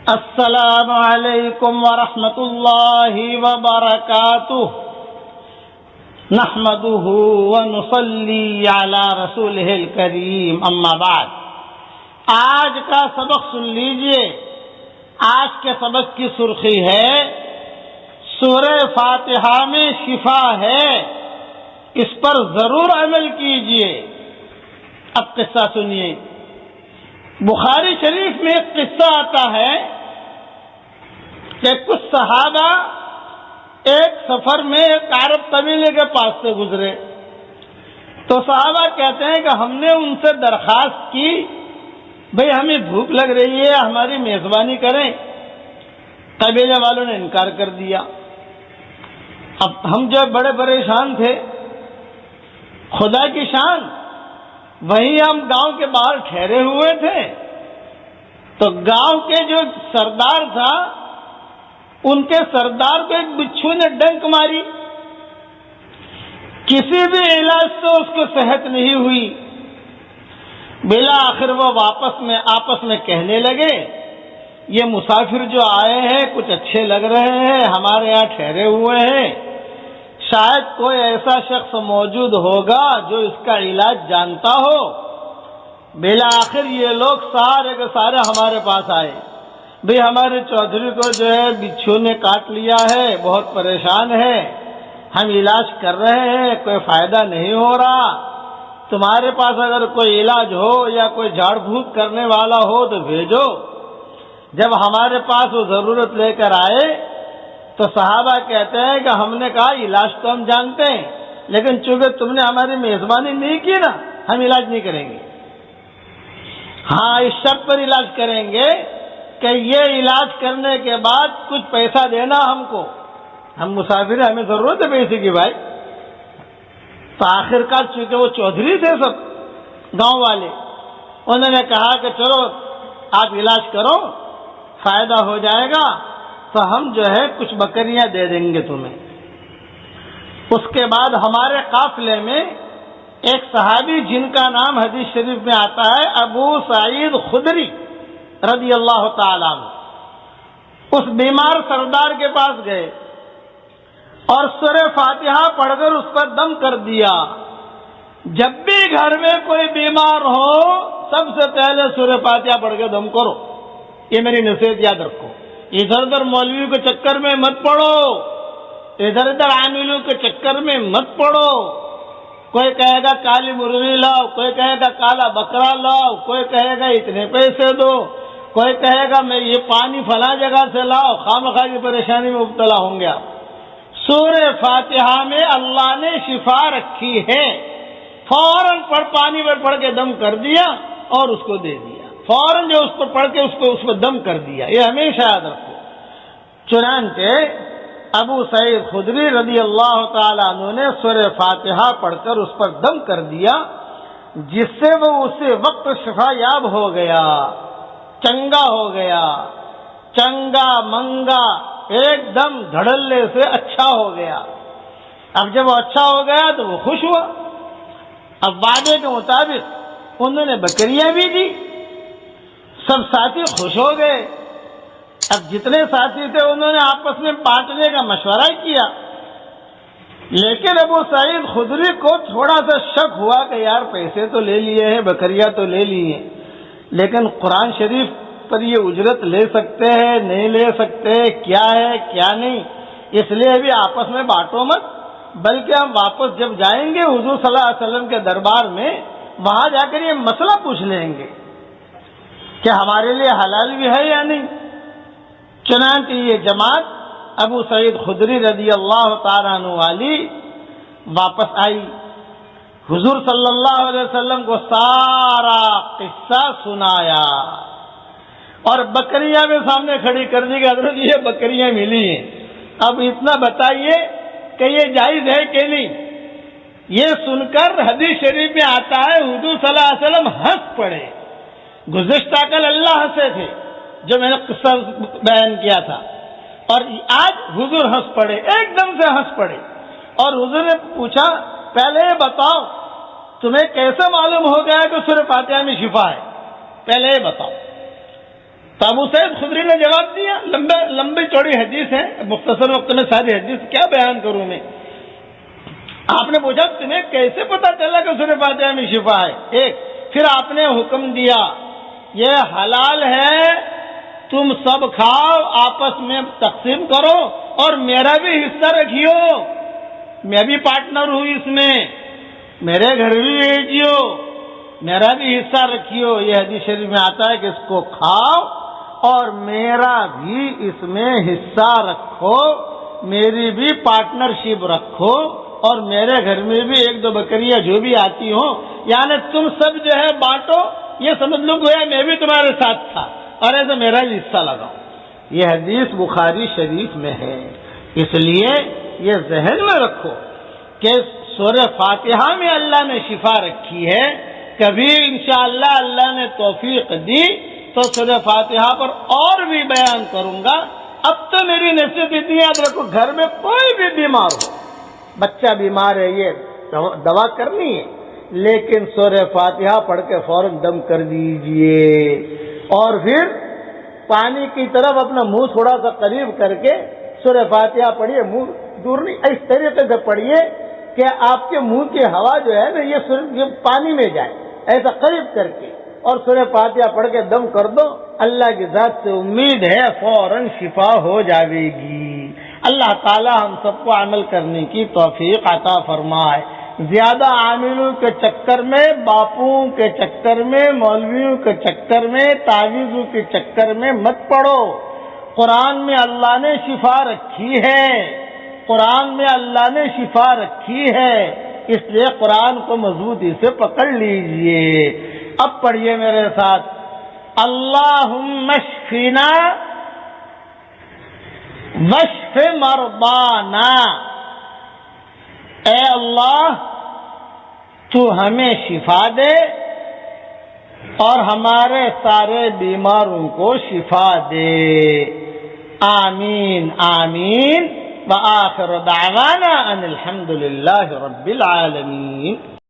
السلام علیکم ورحمۃ اللہ وبرکاتہ نحمده ونصلی علی رسولہ الکریم اما بعد۔ آج کا سبق سن لیجئے۔ آج کے سبق کی سرخی ہے سورہ فاتحہ میں شفا ہے، اس پر ضرور عمل کیجئے۔ اب قصہ سنیے۔ بخاری شریف میں ایک قصہ آتا ہے کہ کچھ صحابہ ایک سفر میں ایک عرب قبیلے کے پاس سے گزرے، تو صحابہ کہتے ہیں کہ ہم نے ان سے درخواست کی بھئی ہمیں بھوک لگ رہی ہے، ہماری میزبانی کریں۔ قبیلے والوں نے انکار کر دیا۔ اب ہم جو بڑے پریشان تھے، خدا کی شان، وہیں ہم گاؤں کے باہر ٹھہرے ہوئے تھے، تو گاؤں کے جو سردار تھا ان کے سردار کو ایک بچھو نے ڈنک ماری، کسی بھی علاج سے اس کو صحت نہیں ہوئی۔ بالآخر وہ آپس میں کہنے لگے یہ مسافر جو آئے ہیں کچھ اچھے لگ رہے ہیں، ہمارے یہاں ٹھہرے ہوئے ہیں، شاید کوئی ایسا شخص موجود ہوگا جو اس کا علاج جانتا ہو۔ بالآخر یہ لوگ سارے کے سارے ہمارے پاس آئے، بھئی ہمارے چودھری کو جو ہے بچھو نے کاٹ لیا ہے، بہت پریشان ہے، ہم علاج کر رہے ہیں، کوئی فائدہ نہیں ہو رہا، تمہارے پاس اگر کوئی علاج ہو یا کوئی جھاڑ پھونک کرنے والا ہو تو بھیجو۔ جب ہمارے پاس وہ ضرورت لے کر آئے تو صحابہ کہتے ہیں کہ ہم نے کہا علاج تو ہم جانتے ہیں، لیکن چونکہ تم نے ہماری میزبانی نہیں کی نا، ہم علاج نہیں کریں گے۔ ہاں، اس شرط پر علاج کریں گے کہ یہ علاج کرنے کے بعد کچھ پیسہ دینا ہم کو، ہم مسافر ہیں، ہمیں ضرورت ہے پیسے کی بھائی۔ تو آخرکار چونکہ وہ چودھری تھے سب گاؤں والے، انہوں نے کہا کہ چلو آپ علاج کرو، فائدہ ہو جائے گا تو ہم جو ہے کچھ بکریاں دے دیں گے تمہیں۔ اس کے بعد ہمارے قافلے میں ایک صحابی جن کا نام حدیث شریف میں آتا ہے ابو سعید خدری رضی اللہ تعالیٰ عنہ، اس بیمار سردار کے پاس گئے اور سورہ فاتحہ پڑھ کر اس پر دم کر دیا۔ جب بھی گھر میں کوئی بیمار ہو سب سے پہلے سورہ فاتحہ پڑھ کے دم کرو، یہ میری نصیحت یاد رکھو۔ ادھر ادھر مولوی کے چکر میں مت پڑو، ادھر ادھر عاملوں کے چکر میں مت پڑو۔ کوئی کہے گا کالی مرغی لاؤ، کوئی کہے گا کالا بکرا لاؤ، کوئی کہے گا اتنے پیسے دو، کوئی کہے گا میں یہ پانی فلاں جگہ سے لاؤ، خواہ کی پریشانی میں مبتلا ہوں گے۔ سورہ فاتحہ میں اللہ نے شفا رکھی ہے، فوراً پانی پر پڑھ کے دم کر دیا اور اس کو دے دیا، فوراً جو اس پر پڑھ کے اس پر دم کر دیا، یہ ہمیشہ یاد رکھو۔ چنانچہ ابو سعید خدری رضی اللہ تعالیٰ عنہ نے سورہ فاتحہ پڑھ کر اس پر دم کر دیا، جس سے وہ اسی وقت شفا یاب ہو گیا، چنگا ہو گیا، چنگا منگا ایک دم دھڑلے سے اچھا ہو گیا۔ اب جب وہ اچھا ہو گیا تو وہ خوش ہوا۔ اب وعدے کے مطابق انہوں نے بکریاں بھی دی، سب ساتھی خوش ہو گئے۔ اب جتنے ساتھی تھے انہوں نے آپس میں بانٹنے کا مشورہ کیا، لیکن ابو سعید خدری کو تھوڑا سا شک ہوا کہ یار پیسے تو لے لیے ہیں، بکریاں تو لے لی ہیں، لیکن قرآن شریف پر یہ اجرت لے سکتے ہیں نہیں لے سکتے، کیا ہے کیا نہیں، اس لیے ابھی آپس میں بانٹو مت، بلکہ ہم واپس جب جائیں گے حضور صلی اللہ علیہ وسلم کے دربار میں، وہاں جا کر یہ مسئلہ پوچھ لیں گے کہ ہمارے لیے حلال بھی ہے یا نہیں۔ چنانچہ یہ جماعت ابو سعید خدری رضی اللہ تعالیٰ عنہ والی واپس آئی، حضور صلی اللہ علیہ وسلم کو سارا قصہ سنایا اور بکریاں بھی سامنے کھڑی کر دی کہ حضرت یہ بکریاں ملی ہیں، اب اتنا بتائیے کہ یہ جائز ہے کہ نہیں۔ یہ سن کر حدیث شریف میں آتا ہے حضور صلی اللہ علیہ وسلم ہنس پڑے۔ گزشتہ کل اللہ ہنسے تھے جو میں نے قصہ بیان کیا تھا، اور آج حضور ہنس پڑے، ایک دم سے ہنس پڑے، اور حضور نے پوچھا پہلے یہ بتاؤ تمہیں کیسے معلوم ہو گیا کہ سورہ فاتحہ میں شفا ہے، پہلے یہ بتاؤ۔ تو ابو سعید خدری نے جواب دیا، لمبی چوڑی حدیث ہے، مختصر وقت میں ساری حدیث کیا بیان کروں میں۔ آپ نے پوچھا تمہیں کیسے پتا چلا کہ سورہ فاتحہ میں شفا ہے؟ ایک، پھر آپ نے حکم دیا یہ حلال ہے، تم سب کھاؤ، آپس میں تقسیم کرو اور میرا بھی حصہ رکھیو، میں بھی پارٹنر ہوں اس میں، میرے گھر بھی بھیجیو، میرا بھی حصہ رکھیو۔ یہ حدیث شریف میں آتا ہے کہ اس کو کھاؤ اور میرا بھی اس میں حصہ رکھو، میری بھی پارٹنرشپ رکھو، اور میرے گھر میں بھی ایک دو بکریاں جو بھی آتی ہوں، یعنی تم سب جو ہے بانٹو، یہ سمجھ لو گویا میں بھی تمہارے ساتھ تھا اور ایسے میرا بھی حصہ لگاؤ۔ یہ حدیث بخاری شریف میں ہے، اس لیے یہ ذہن میں رکھو کہ سورہ فاتحہ میں اللہ نے شفا رکھی ہے۔ کبھی انشاءاللہ اللہ نے توفیق دی تو سورہ فاتحہ پر اور بھی بیان کروں گا۔ اب تو میری نصیحت اتنی یاد رکھو، گھر میں کوئی بھی بیمار ہو، بچہ بیمار ہے، یہ دوا کرنی ہے، لیکن سورہ فاتحہ پڑھ کے فوراً دم کر دیجئے، اور پھر پانی کی طرف اپنا منہ تھوڑا سا قریب کر کے سورہ فاتحہ پڑھیے، منہ دور نہیں، اس طریقے سے پڑھیے کہ آپ کے منہ کی ہوا جو ہے نا یہ پانی میں جائے، ایسا قریب کر کے، اور سورہ فاتحہ پڑھ کے دم کر دو، اللہ کی ذات سے امید ہے فوراً شفا ہو جائے گی۔ اللہ تعالی ہم سب کو عمل کرنے کی توفیق عطا فرمائے۔ زیادہ عاملوں کے چکر میں، باپوں کے چکر میں، مولویوں کے چکر میں، تعویذوں کے چکر میں مت پڑو۔ قرآن میں اللہ نے شفا رکھی ہے، قرآن میں اللہ نے شفا رکھی ہے، اس لیے قرآن کو مضبوطی سے پکڑ لیجئے۔ اب پڑھیے میرے ساتھ، اللہم اشفنا واشف مرضانا، اے اللہ تو ہمیں شفا دے اور ہمارے سارے بیماروں کو شفا دے، آمین آمین۔ وآخر دعوانا ان الحمد للہ رب العالمین۔